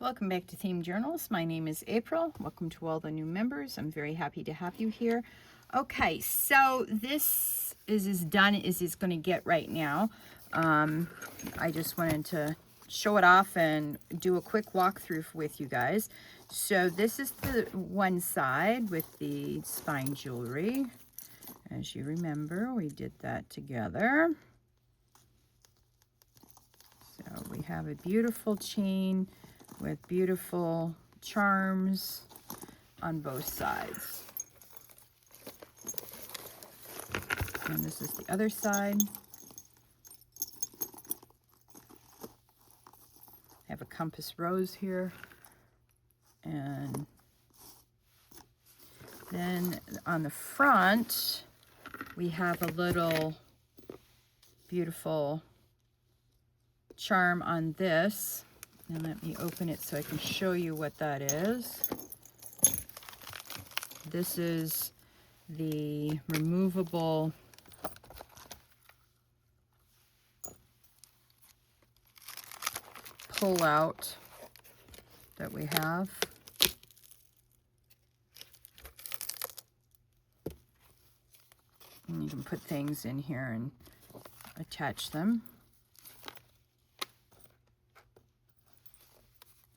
Welcome back to Themed Journals. My name is April. Welcome to all the new members. I'm very happy to have you here. Okay, so this is as done as it's going to get right now. I just wanted to show it off and do a quick walkthrough with you guys. So this is the one side with the spine jewelry. As you remember, we did that together. So we have a beautiful chain with beautiful charms on both sides. And this is the other side. I have a compass rose here. And then on the front, we have a little beautiful charm on this. And let me open it so I can show you what that is. This is the removable pull out that we have. And you can put things in here and attach them.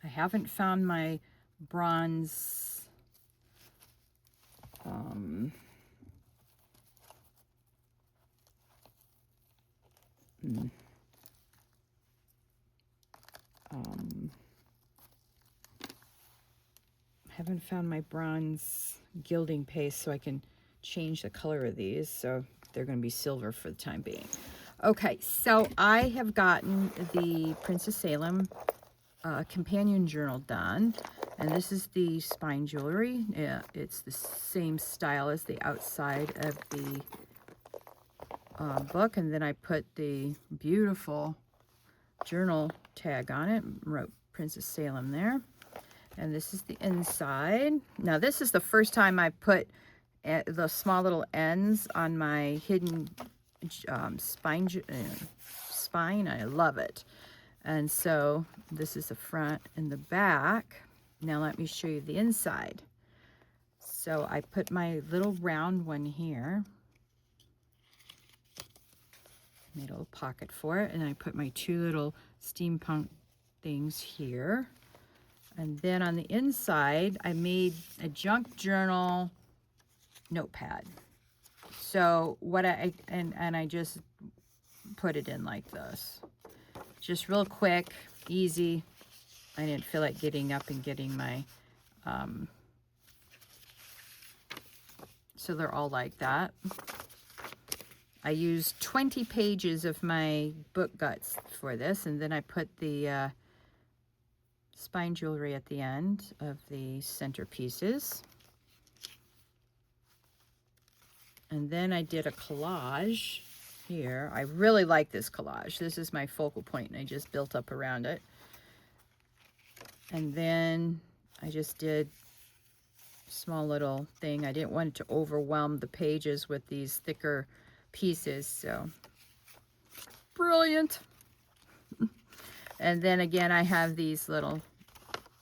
I haven't found my bronze haven't found my bronze gilding paste, so I can change the color of these. So they're going to be silver for the time being. Okay, so I have gotten the Prince of Salem companion journal done, and this is the spine jewelry. It's the same style as the outside of the book, and then I put the beautiful journal tag on it, wrote Prince of Salem there, and this is the inside. Now this is the first time I put the small little ends on my hidden spine. I love it. And so this is the front and the back. Now let me show you the inside. So I put my little round one here. Made a little pocket for it. And I put my two little steampunk things here. And then on the inside, I made a junk journal notepad. So what I just put it in like this. Just real quick, easy. I didn't feel like getting up and getting my, so they're all like that. I used 20 pages of my book guts for this, and then I put the spine jewelry at the end of the centerpieces. And then I did a collage here. I really like this collage. This is my focal point, and I just built up around it. And then I just did a small little thing. I didn't want it to overwhelm the pages with these thicker pieces, so brilliant. And then again, I have these little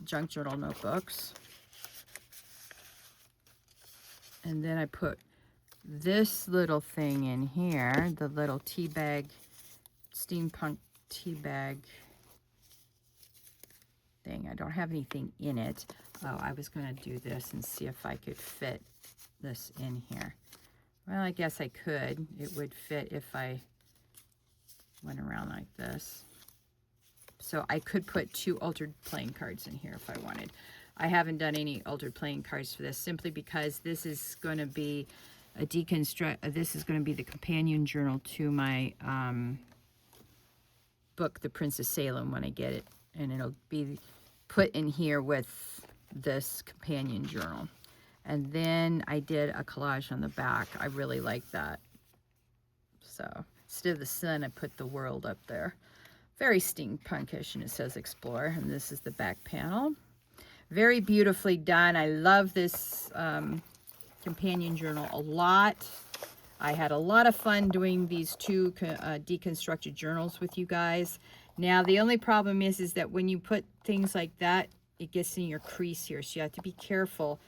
junk journal notebooks. And then I put this little thing in here, the little tea bag, steampunk tea bag thing. I don't have anything in it. Oh, I was going to do this and see if I could fit this in here. Well, I guess I could. It would fit if I went around like this. So I could put two altered playing cards in here if I wanted. I haven't done any altered playing cards for this simply because this is going to be a this is going to be the companion journal to my book, The Prince of Salem, when I get it, and it'll be put in here with this companion journal. And then I did a collage on the back. I really like that. So instead of the sun, I put the world up there. Very steampunkish, and it says explore. And this is the back panel. Very beautifully done. I love this companion journal a lot. I had a lot of fun doing these two deconstructed journals with you guys, Now, the only problem is that when you put things like that, it gets in your crease here. So you have to be careful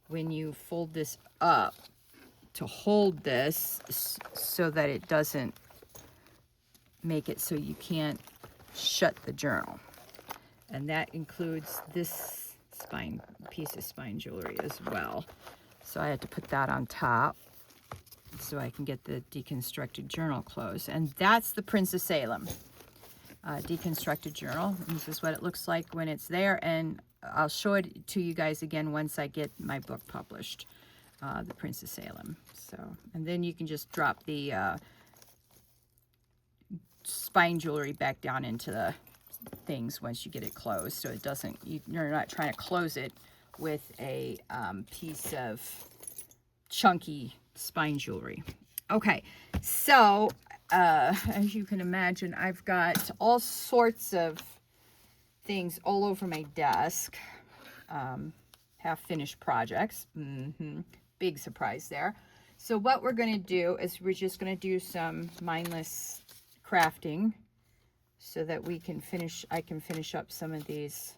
when you fold this up to hold this so that it doesn't make it so you can't shut the journal. And that includes this piece of spine jewelry as well. So I had to put that on top so I can get the deconstructed journal closed. And that's the Prince of Salem deconstructed journal. This is what it looks like when it's there, and I'll show it to you guys again once I get my book published, the Prince of Salem. So, and then you can just drop the spine jewelry back down into the things once you get it closed, so it doesn't, you're not trying to close it with a piece of chunky spine jewelry. Okay, so as you can imagine, I've got all sorts of things all over my desk, half-finished projects. Big surprise there. So what we're going to do is we're just going to do some mindless crafting so that we can finish, I can finish up some of these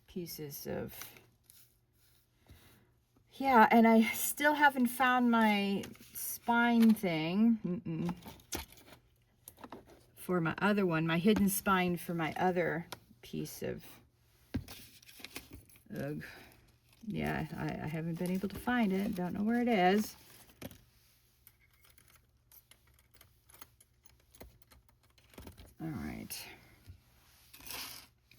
pieces of, yeah, and I still haven't found my spine thing for my other one, my hidden spine for my other piece of, yeah, I haven't been able to find it. Don't know where it is. All right.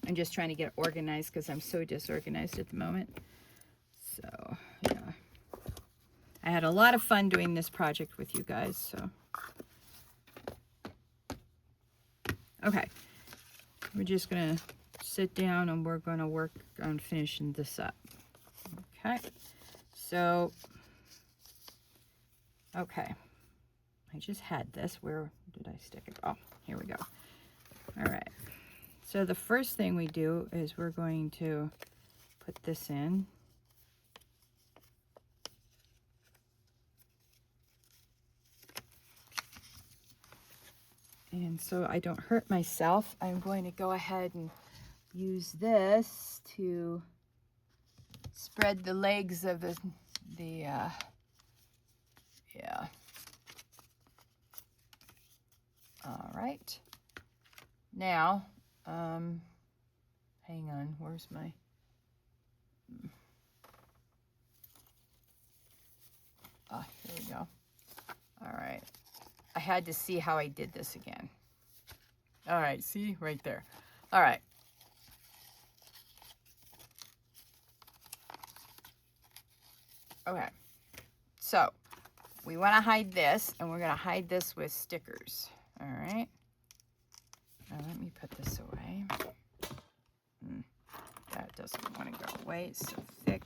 I'm just trying to get organized because I'm so disorganized at the moment. So, yeah. I had a lot of fun doing this project with you guys, so. Okay. We're just going to sit down and we're going to work on finishing this up. Okay. So, okay. I just had this. Where did I stick it? Oh, here we go. All right. So the first thing we do is we're going to put this in. And so I don't hurt myself, I'm going to go ahead and use this to spread the legs of the yeah. All right. Now, hang on, where's my, here we go. All right. I had to see how I did this again. All right, see, right there. All right. Okay, so we want to hide this, and we're going to hide this with stickers. All right. Now let me put this away. That doesn't want to go away. It's so thick.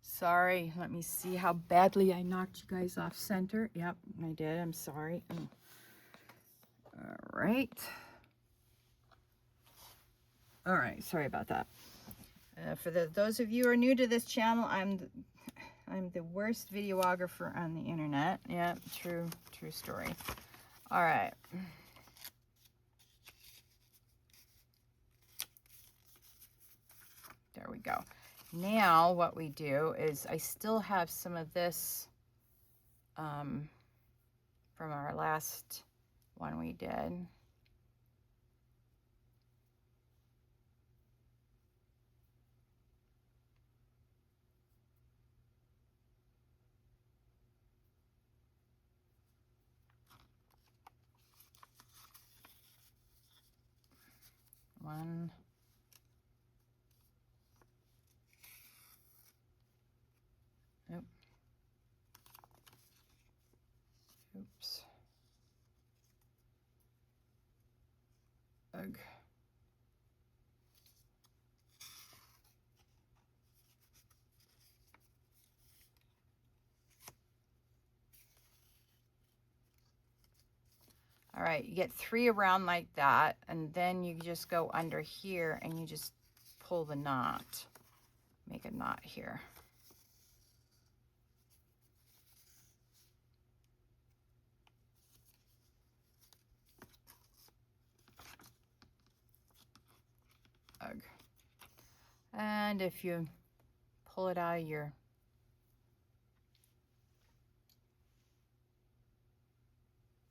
Sorry. Let me see how badly I knocked you guys off center. Yep, I did. I'm sorry. All right. All right. Sorry about that. For those of you who are new to this channel, I'm the worst videographer on the internet. Yeah, true story. All right. There we go. Now what we do is I still have some of this from our last one we did. One. Nope. Oops. Ugh. All right, you get 3 around like that, and then you just go under here and you just pull the knot. Make a knot here. And if you pull it out of your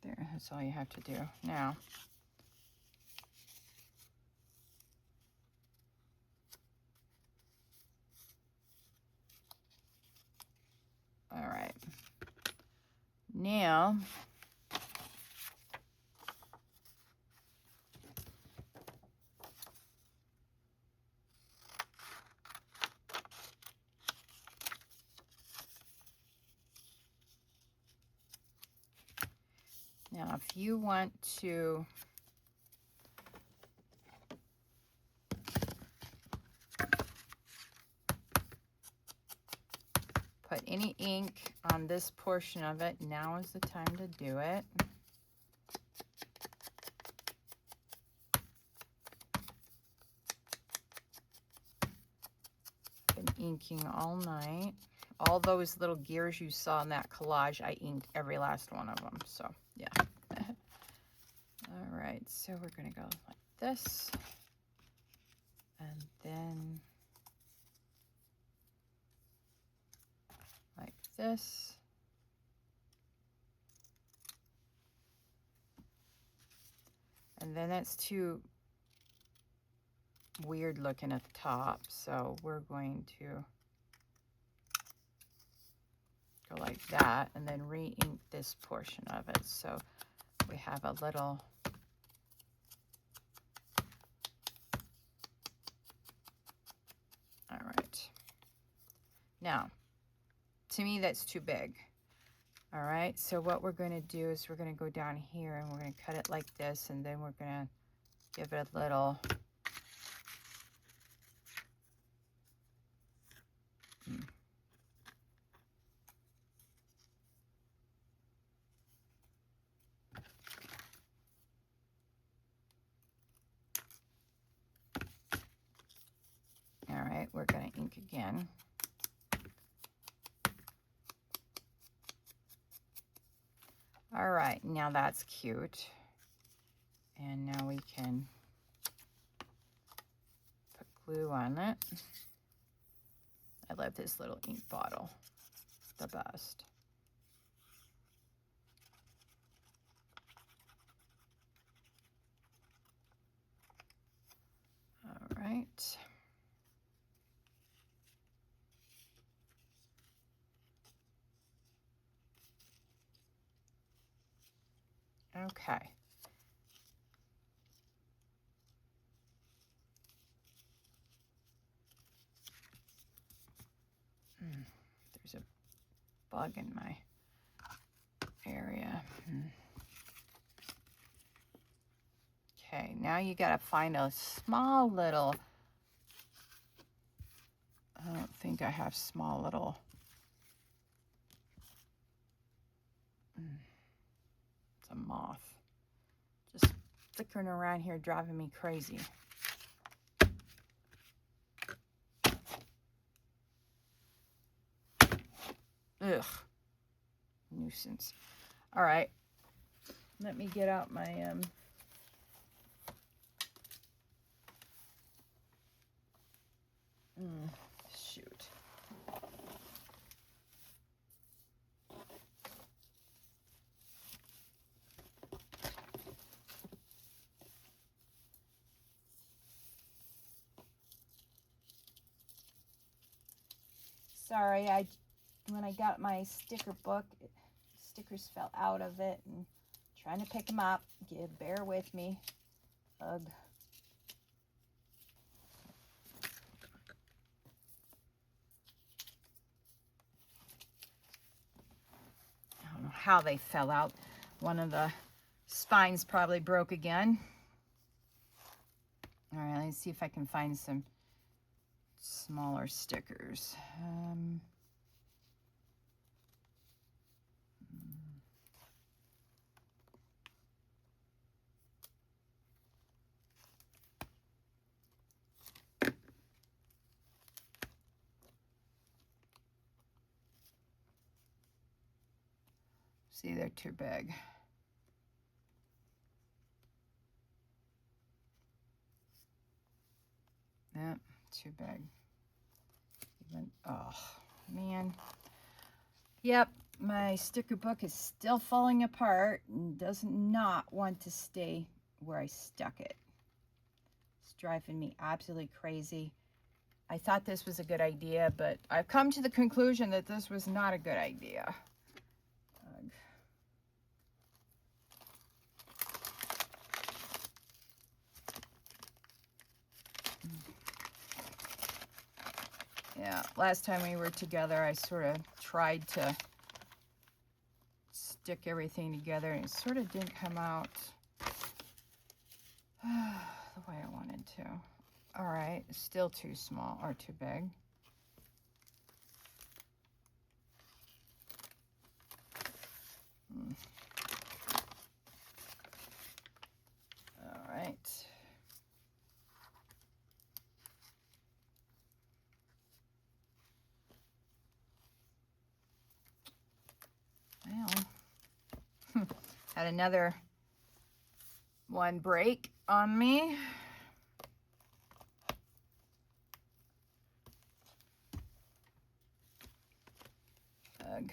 there, that's all you have to do. Now, all right. Now, if you want to put any ink on this portion of it, now is the time to do it. Been inking all night. All those little gears you saw in that collage, I inked every last one of them. So, yeah. All right, so we're going to go like this. And then like this. And then it's too weird looking at the top, so we're going to go like that and then re-ink this portion of it. So we have a little all right. Now, to me, that's too big. All right, so what we're going to do is we're going to go down here and we're going to cut it like this, and then we're going to give it a little all right, we're going to ink again. All right, now that's cute. And now we can put glue on it. I love this little ink bottle, the best. All right. Okay. There's a bug in my area. Okay, now you got to find a small little, I don't think I have small little, it's a moth. Just flickering around here driving me crazy. Ugh, nuisance. All right, let me get out my, shoot. Sorry, when I got my sticker book, stickers fell out of it, and trying to pick them up. Bear with me. Ugh. I don't know how they fell out. One of the spines probably broke again. All right, let's see if I can find some smaller stickers. See, they're too big. Yep, too big. Oh, man. Yep, my sticker book is still falling apart and does not want to stay where I stuck it. It's driving me absolutely crazy. I thought this was a good idea, but I've come to the conclusion that this was not a good idea. Ugh. Yeah, last time we were together, I sort of tried to stick everything together, and it sort of didn't come out the way I wanted to. All right, it's still too small or too big. All right. Well, had another one break on me. Ugh.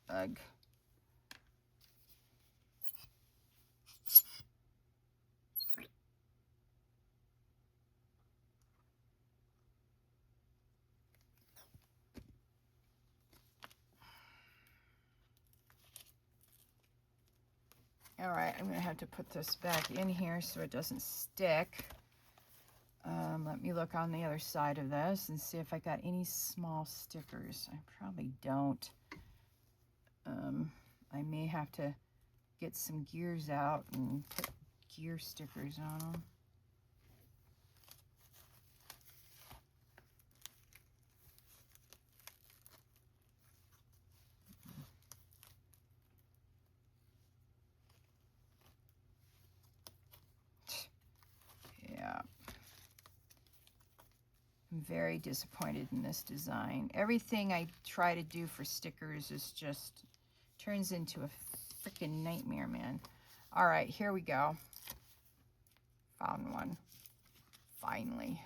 Ugh. All right, I'm gonna have to put this back in here so it doesn't stick. Let me look on the other side of this and see if I got any small stickers. I probably don't. I may have to get some gears out and put gear stickers on them. Yeah. I'm very disappointed in this design. Everything I try to do for stickers is just turns into a freaking nightmare, man. All right, here we go. Found one. Finally.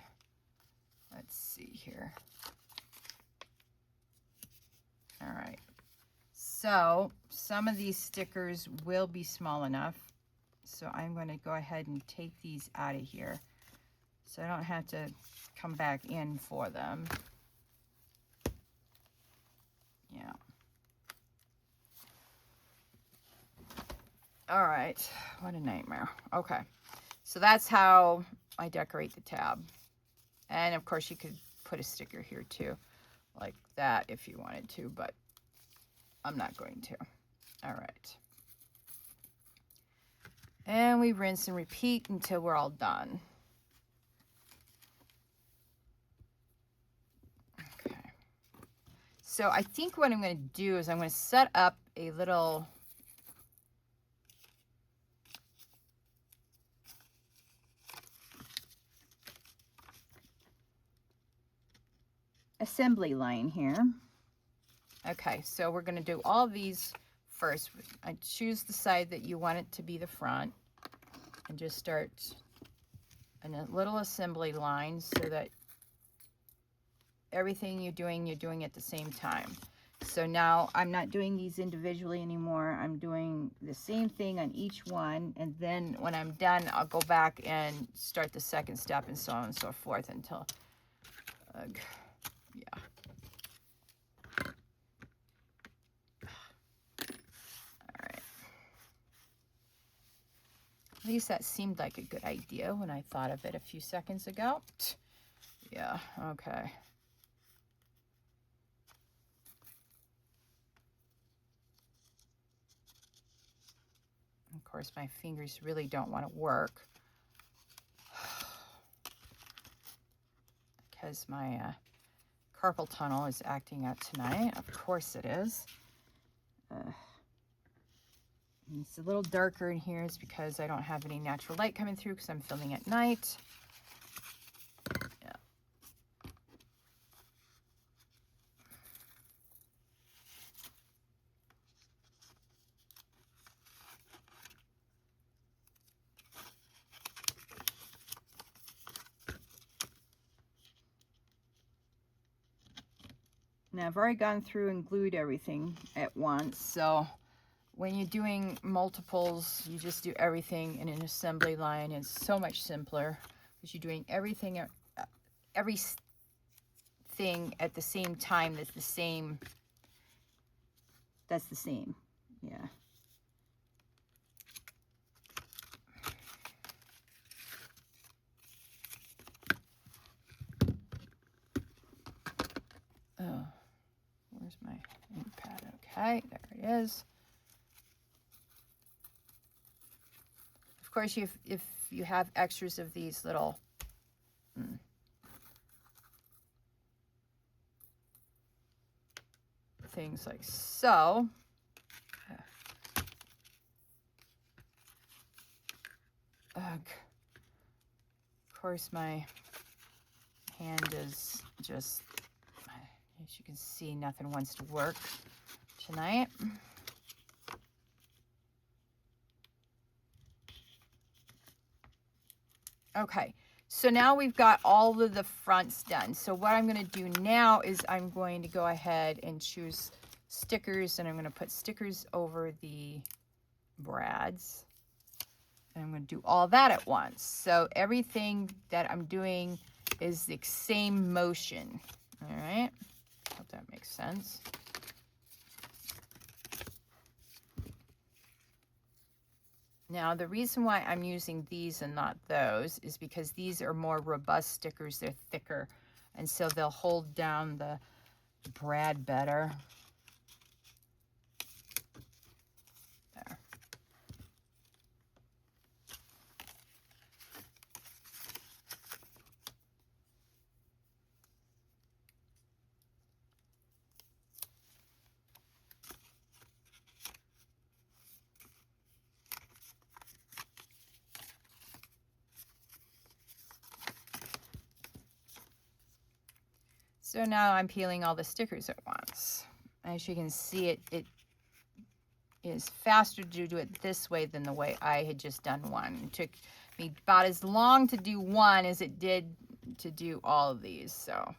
Let's see here. All right. So some of these stickers will be small enough. So I'm going to go ahead and take these out of here, so I don't have to come back in for them. Yeah. All right. What a nightmare. Okay. So that's how I decorate the tab. And of course you could put a sticker here too, like that if you wanted to, but I'm not going to. All right. And we rinse and repeat until we're all done. Okay. So I think what I'm going to do is I'm going to set up a little assembly line here. Okay, so we're going to do all of these first. I choose the side that you want it to be the front and just start a little assembly line so that everything you're doing at the same time. So now I'm not doing these individually anymore. I'm doing the same thing on each one, and then when I'm done, I'll go back and start the second step and so on and so forth until, yeah. At least that seemed like a good idea when I thought of it a few seconds ago. Yeah, okay. Of course, my fingers really don't want to work because my carpal tunnel is acting out tonight. Of course it is. It's a little darker in here. It's because I don't have any natural light coming through because I'm filming at night. Yeah. Now I've already gone through and glued everything at once, so when you're doing multiples, you just do everything in an assembly line. It's so much simpler because you're doing everything at the same time. That's the same. Yeah. Oh, where's my ink pad? Okay, there it is. Of course, if you have extras of these little things like so. Of course, my hand is just, as you can see, nothing wants to work tonight. Okay, so now we've got all of the fronts done. So what I'm going to do now is I'm going to go ahead and choose stickers, and I'm going to put stickers over the brads. And I'm going to do all that at once. So everything that I'm doing is the same motion. All right, hope that makes sense. Now, the reason why I'm using these and not those is because these are more robust stickers. They're thicker, and so they'll hold down the brad better. There. So now I'm peeling all the stickers at once. As you can see, it is faster to do it this way than the way I had just done one. It took me about as long to do one as it did to do all of these. So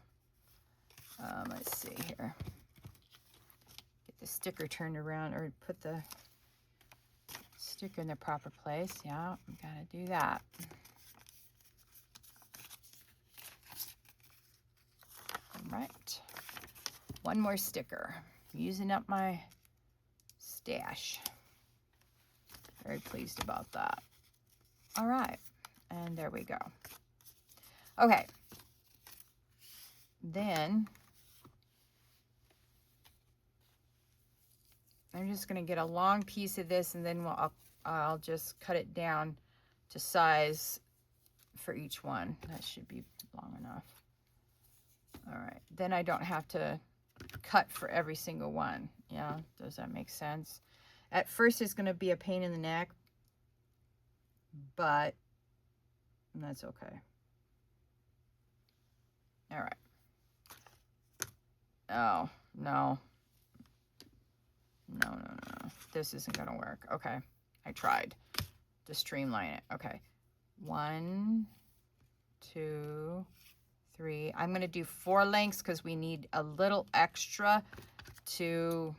let's see here. Get the sticker turned around, or put the sticker in the proper place. Yeah, we gotta do that. Right, one more sticker. Using up my stash. Very pleased about that. All right, and there we go. Okay, then I'm just going to get a long piece of this, and then I'll just cut it down to size for each one. That should be long enough. All right, then I don't have to cut for every single one. Yeah, does that make sense? At first it's going to be a pain in the neck, but that's okay. All right. Oh, no. No. This isn't going to work. Okay, I tried to streamline it. Okay, 1, 2, 3. I'm going to do 4 lengths because we need a little extra to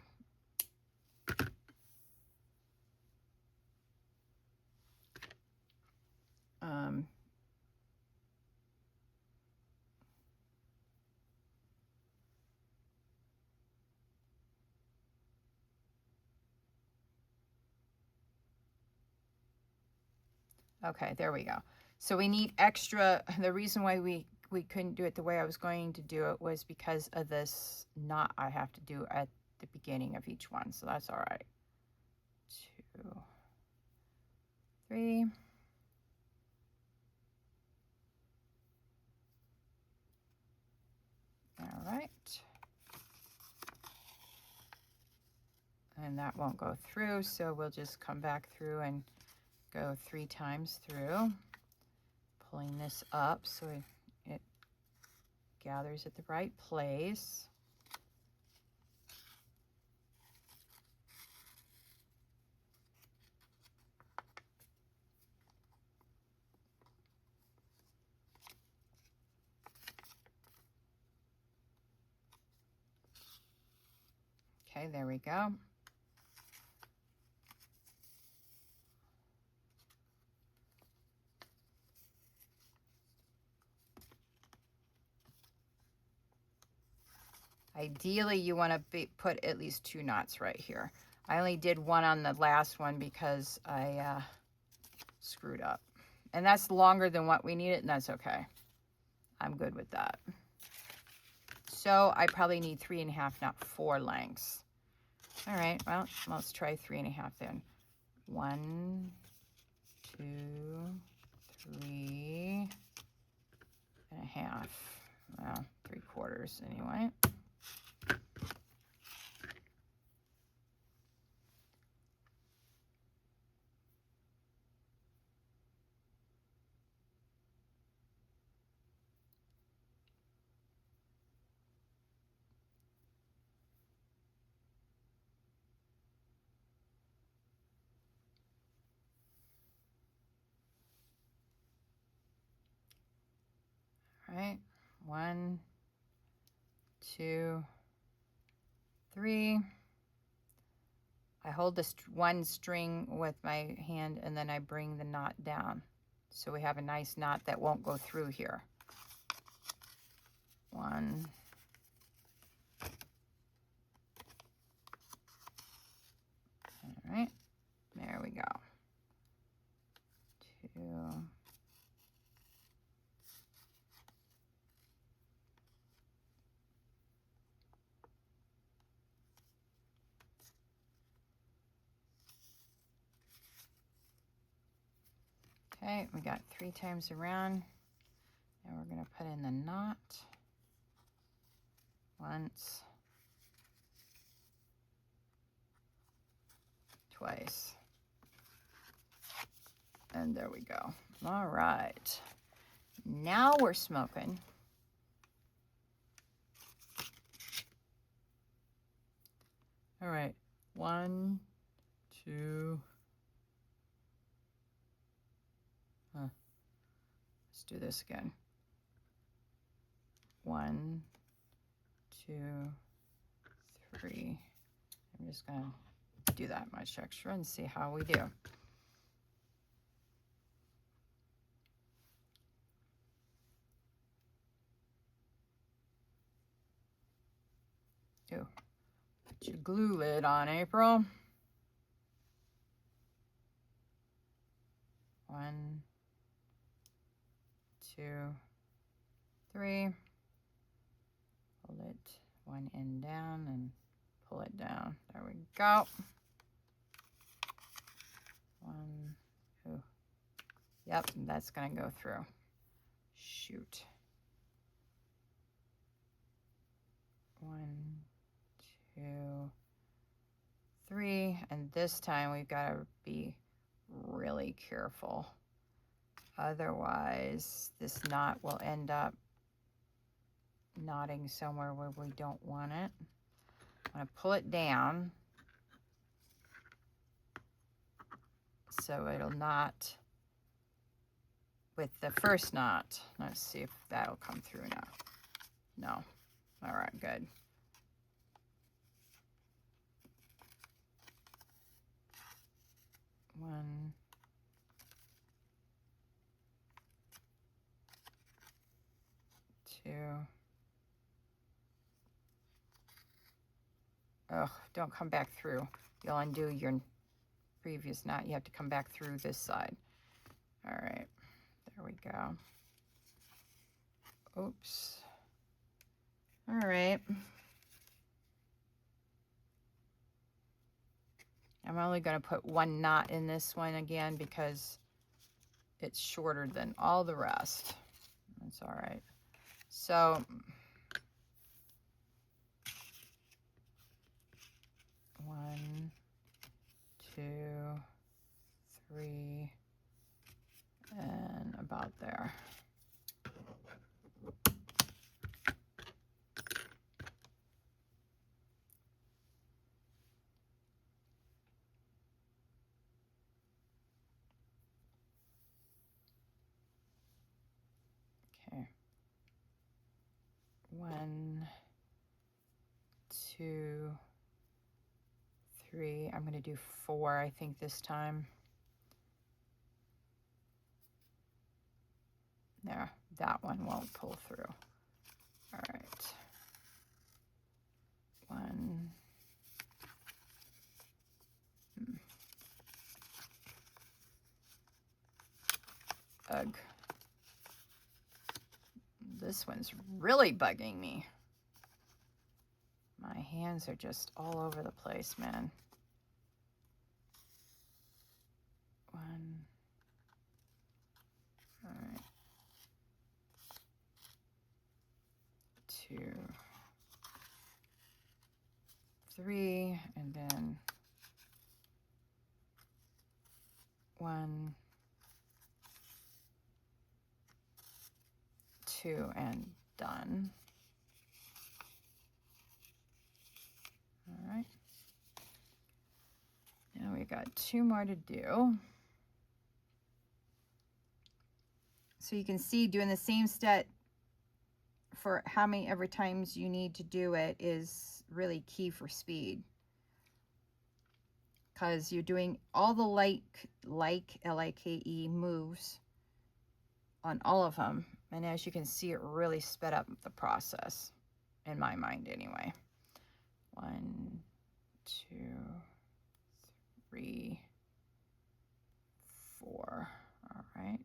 okay, there we go. So we need extra. The reason why we couldn't do it the way I was going to do it was because of this knot I have to do at the beginning of each one. So that's all right. 2, 3. All right. And that won't go through, so we'll just come back through and go 3 times through, pulling this up so it gathers at the right place. Okay, there we go. Ideally, you want to put at least 2 knots right here. I only did 1 on the last one because I screwed up. And that's longer than what we needed, and that's okay. I'm good with that. So I probably need 3.5, not 4 lengths. All right, well, let's try 3.5 then. 1, 2, 3.5. Well, 3/4 anyway. All right, 1, 2, 3. I hold this one string with my hand and then I bring the knot down. So we have a nice knot that won't go through here. 1. All right, there we go. 2. Okay, we got 3 times around. Now we're going to put in the knot once, twice, and there we go. All right, now we're smoking. All right, 1, 2. Let's do this again. 1, 2, 3. I'm just gonna do that much extra and see how we do. Put your glue lid on, April. 1, 2, 3. Hold it one end down and pull it down. There we go. 1, 2. Yep, that's gonna go through. Shoot. 1, 2, 3, and this time we've got to be really careful. Otherwise, this knot will end up knotting somewhere where we don't want it. I'm going to pull it down so it'll knot with the first knot. Let's see if that'll come through now. No. All right, good. One, 2. Oh, don't come back through. You'll undo your previous knot. You have to come back through this side. All right, there we go. Oops. All right. I'm only going to put 1 knot in this one again because it's shorter than all the rest. That's all right. So, 1, 2, 3, and about there. Okay. 1, 2, 3. I'm going to do 4, I think, this time. There, that one won't pull through. All right. 1. Ugh. This one's really bugging me. My hands are just all over the place, man. 1. All right. 2, 3, and then 1, 2, and done. All right. Now we got 2 more to do. So you can see doing the same step for how many ever times you need to do it is really key for speed, because you're doing all the L-I-K-E moves on all of them, and as you can see, it really sped up the process in my mind anyway. 1, 2, 3, 4. All right.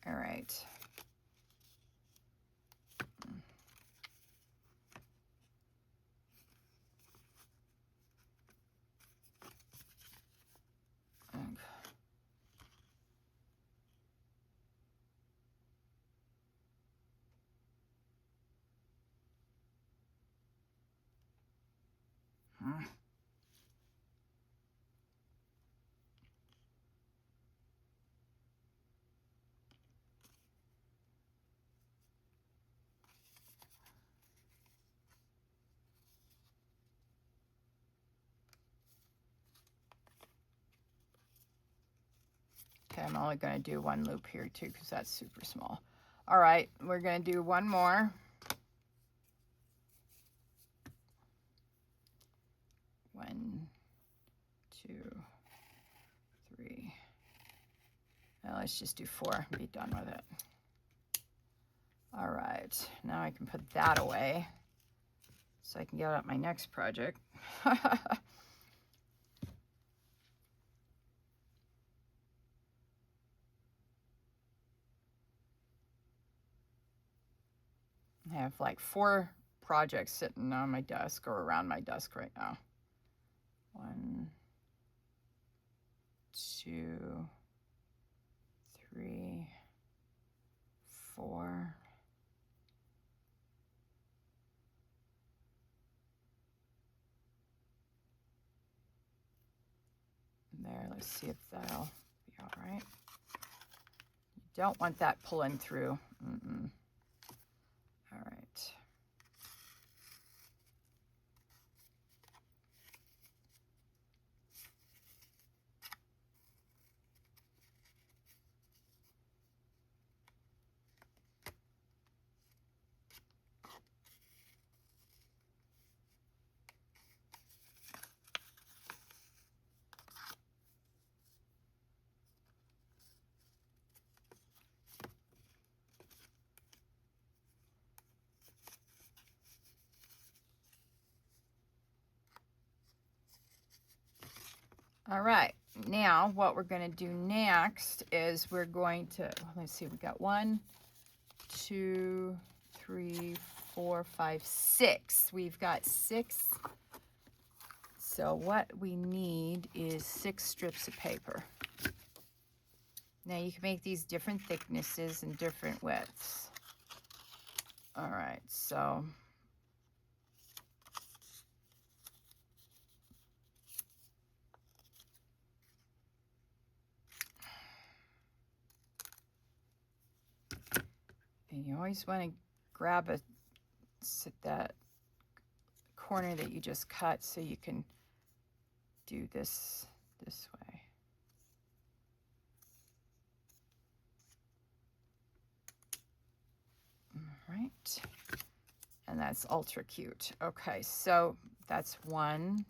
All right. Okay, I'm only going to do 1 loop here too, because that's super small. All right, we're going to do 1 more. 1, 2, 3. Now let's just do 4 and be done with it. All right, now I can put that away so I can get out my next project. I have like 4 projects sitting on my desk or around my desk right now. 1, 2, 3, 4. There, let's see if that'll be all right. You don't want that pulling through. All right. All right, now what we're going to do next is we're going to, let's see, we got 1, 2, 3, 4, 5, 6. We've got 6. So what we need is 6 strips of paper. Now you can make these different thicknesses and different widths. All right, so And you always want to grab that corner that you just cut so you can do this way. All right. And that's ultra cute. Okay, so that's one.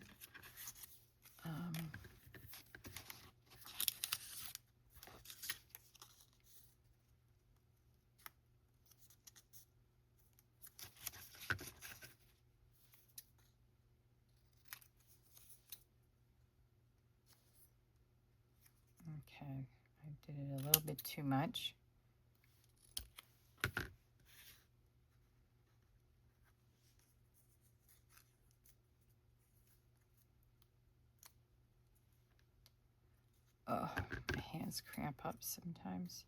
Okay, I did it a little bit too much. Oh, my hands cramp up sometimes.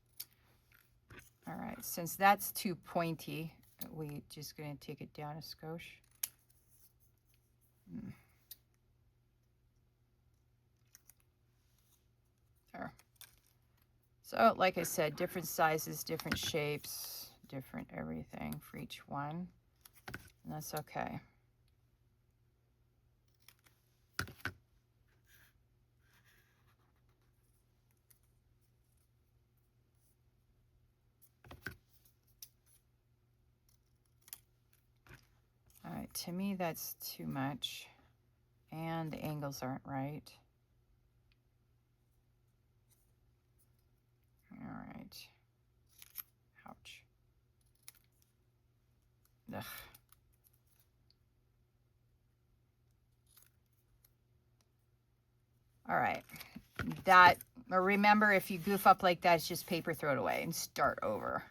All right, since that's too pointy, we're just going to take it down a skosh. There. So, like I said, different sizes, different shapes, different everything for each one. And that's okay. All right, to me that's too much. And the angles aren't right. All right. Ouch. Ugh. All right. Remember, if you goof up like that, it's just paper, throw it away and start over.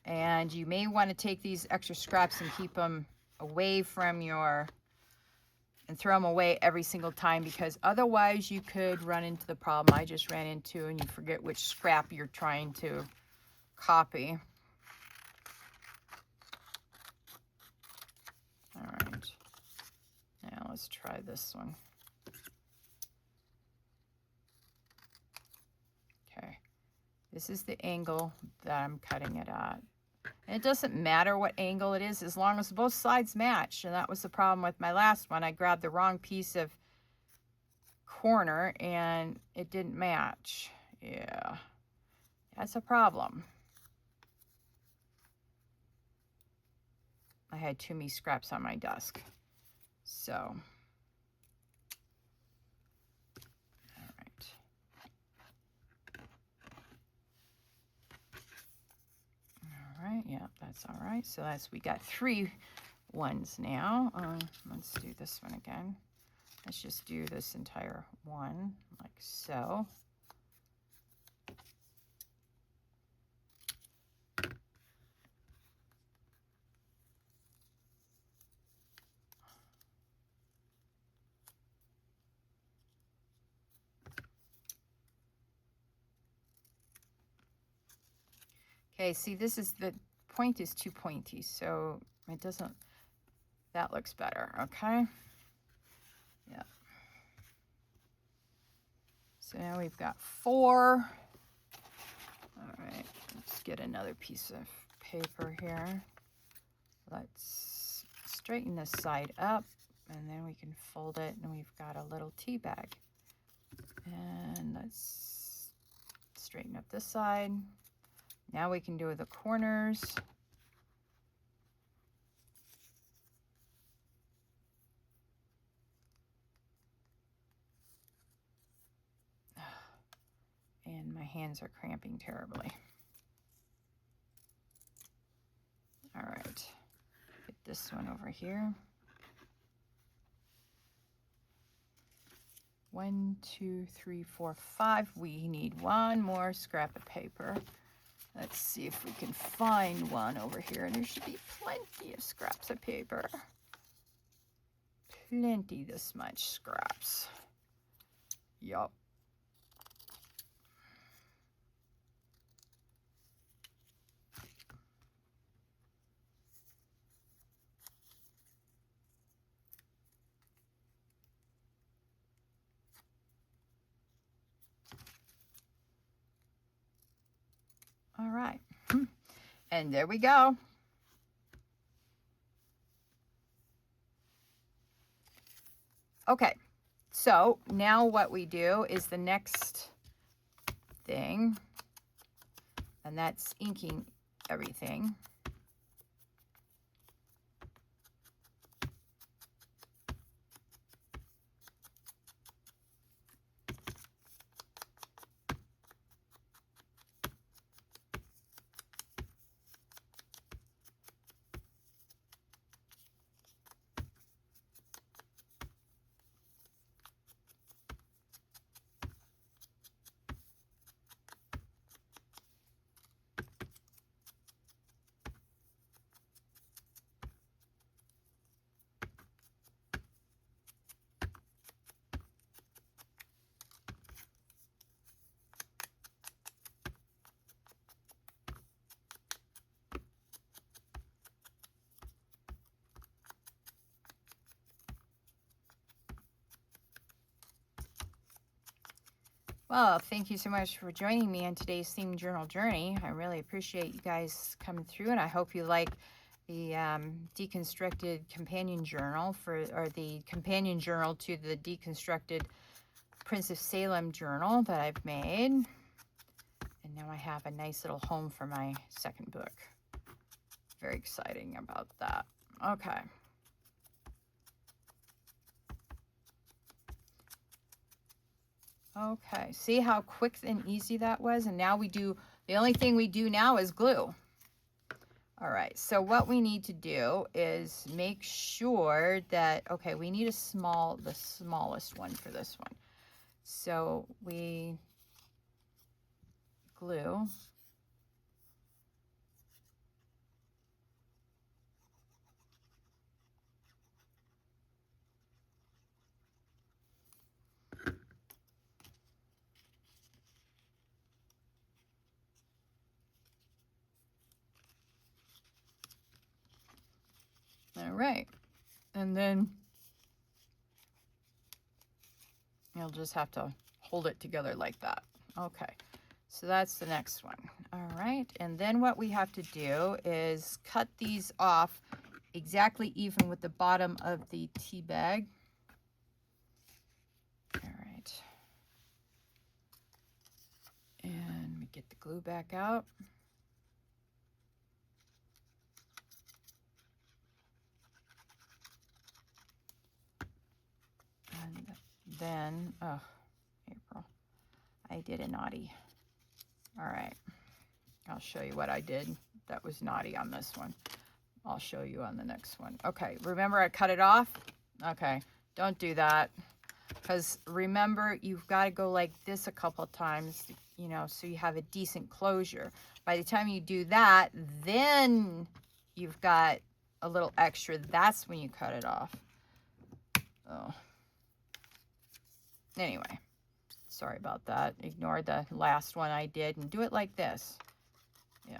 And you may want to take these extra scraps and keep them away from and throw them away every single time, because otherwise you could run into the problem I just ran into, and you forget which scrap you're trying to copy. All right. Now let's try this one. Okay. This is the angle that I'm cutting it at. And it doesn't matter what angle it is as long as both sides match. And that was the problem with my last one. I grabbed the wrong piece of corner and it didn't match. Yeah, that's a problem. I had too many scraps on my desk. So, all right. All right, yeah, that's all right. So we got 3 ones now. Let's do this one again. Let's just do this entire one like so. Okay, see, the point is too pointy, so it doesn't, that looks better, okay? Yeah. So now we've got 4. All right, let's get another piece of paper here. Let's straighten this side up, and then we can fold it, and we've got a little tea bag. And let's straighten up this side. Now we can do the corners. And my hands are cramping terribly. All right, get this one over here. 1, 2, 3, 4, 5. We need one more scrap of paper. Let's see if we can find one over here. There should be plenty of scraps of paper. Plenty this much scraps. Yup. All right. And there we go. Okay, so now what we do is the next thing, and that's inking everything. Well, thank you so much for joining me on today's Themed Journal journey. I really appreciate you guys coming through, and I hope you like the deconstructed companion journal or the companion journal to the deconstructed Prince of Salem journal that I've made. And now I have a nice little home for my second book. Very exciting about that. Okay. Okay, see how quick and easy that was? And now the only thing we do now is glue. All right, so what we need to do is make sure that, okay, we need the smallest one for this one. So we glue. All right, and then you'll just have to hold it together like that. Okay, so that's the next one. All right, and then what we have to do is cut these off exactly even with the bottom of the tea bag. All right, and we get the glue back out. And then, oh, April, I did a naughty. All right, I'll show you what I did that was naughty on this one. I'll show you on the next one. Okay, remember I cut it off? Okay, don't do that. Because remember, you've got to go like this a couple of times, you know, so you have a decent closure. By the time you do that, then you've got a little extra. That's when you cut it off. Oh. Anyway, sorry about that. Ignore the last one I did and do it like this. Yeah.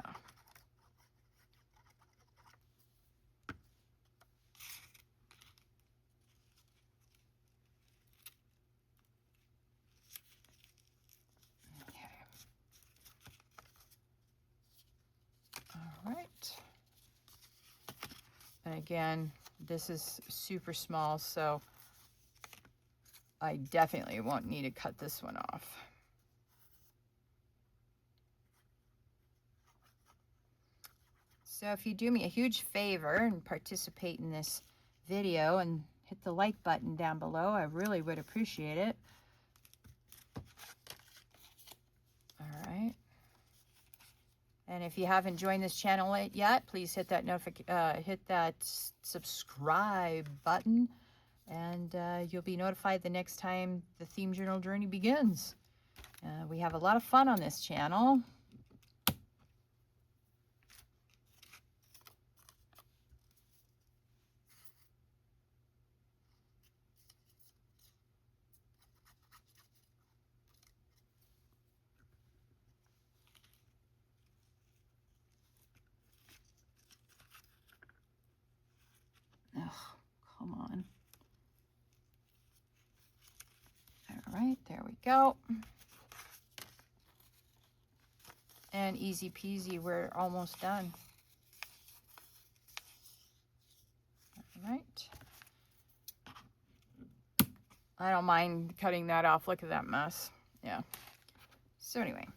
Okay. All right. And again, this is super small, so I definitely won't need to cut this one off. So if you do me a huge favor and participate in this video and hit the like button down below, I really would appreciate it. All right. And if you haven't joined this channel yet, please hit that subscribe button, and you'll be notified the next time the Theme Journal journey begins. We have a lot of fun on this channel. Oh, come on. All right, there we go. And easy peasy, we're almost done. All right. I don't mind cutting that off. Look at that mess. Yeah. So anyway.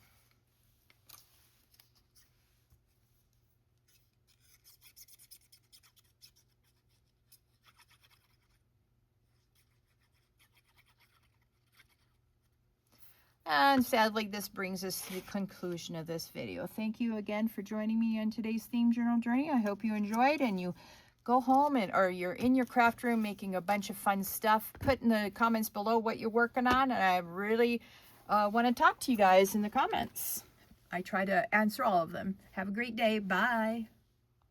And sadly, this brings us to the conclusion of this video. Thank you again for joining me on today's theme journal journey. I hope you enjoyed and you go home or you're in your craft room making a bunch of fun stuff. Put in the comments below what you're working on, and I really want to talk to you guys in the comments. I try to answer all of them. Have a great day. Bye.